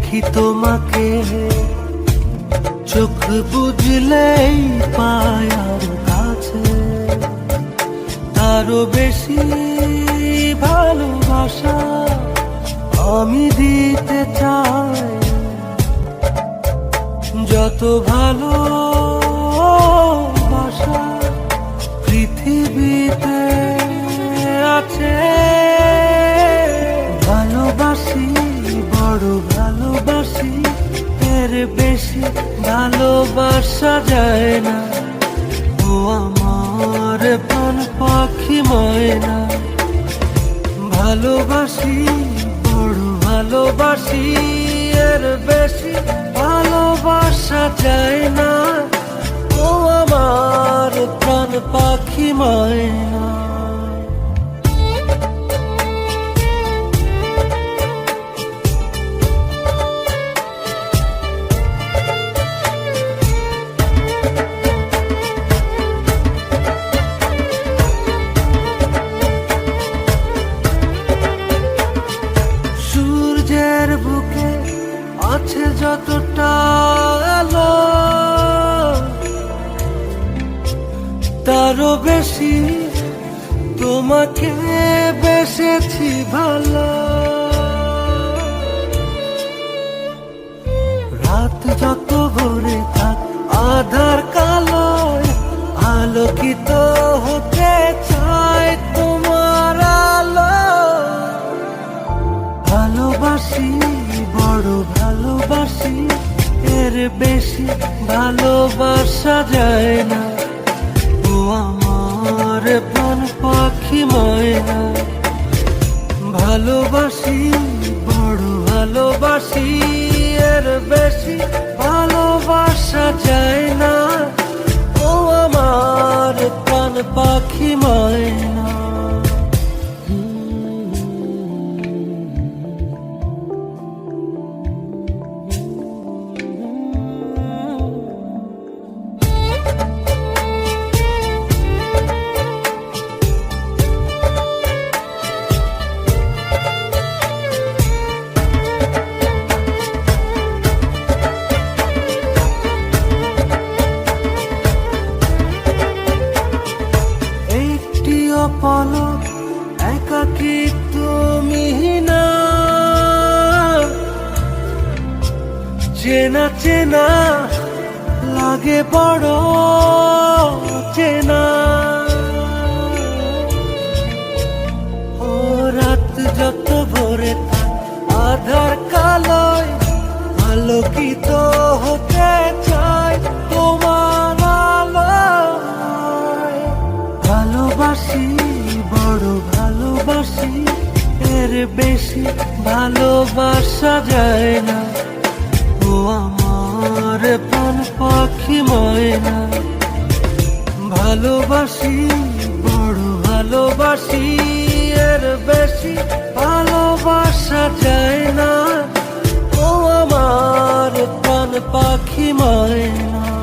দেখি তোমাকে চোখ বুঝলেই পায় আর কাছে, তারও বেশি ভালোবাসা আমি দিতে চাই। যত ভালোবাসা পৃথিবীতে আছে, ভালোবাসি বড় ভালোবাসি, এর বেশি ভালোবাসা যায় না। ও আমার প্রাণ পাখি ময়না, ভালোবাসি বড় ভালোবাসি, এর বেশি ভালোবাসা যায় না। ও আমার প্রাণ পাখি ময়না। সূর্যের বুকে আছে যতটা আলো, তারও বেশি তোমাকে বেসেছি ভালো। রাত যত ভরে থাক আধার কালো, আলোকিত হতে চায় তোমার আলো। ভালোবাসি বড় ভালোবাসি, এর বেশি ভালোবাসা যায় না। ও আমার প্রাণ পাখি ময়না, ভালোবাসি বড় ভালোবাসি, এর বেশি ভালোবাসা যায় না। ও আমার প্রাণ পাখি ময়না। পলক একাকী তুমি না, চেনা চেনা লাগে বড় চেনা। ও রাত যত ভরে থাক আধার কালোয়, আলোকিত হতে চায় তোমার আলোয়। ভালোবাসি বড় ভালোবাসি, এর বেশি ভালোবাসা যায় না। ও আমার প্রাণ পাখি ময়না, ভালোবাসি বড় ভালোবাসি, এর বেশি ভালোবাসা যায় না। ও আমার প্রাণ পাখি ময়না।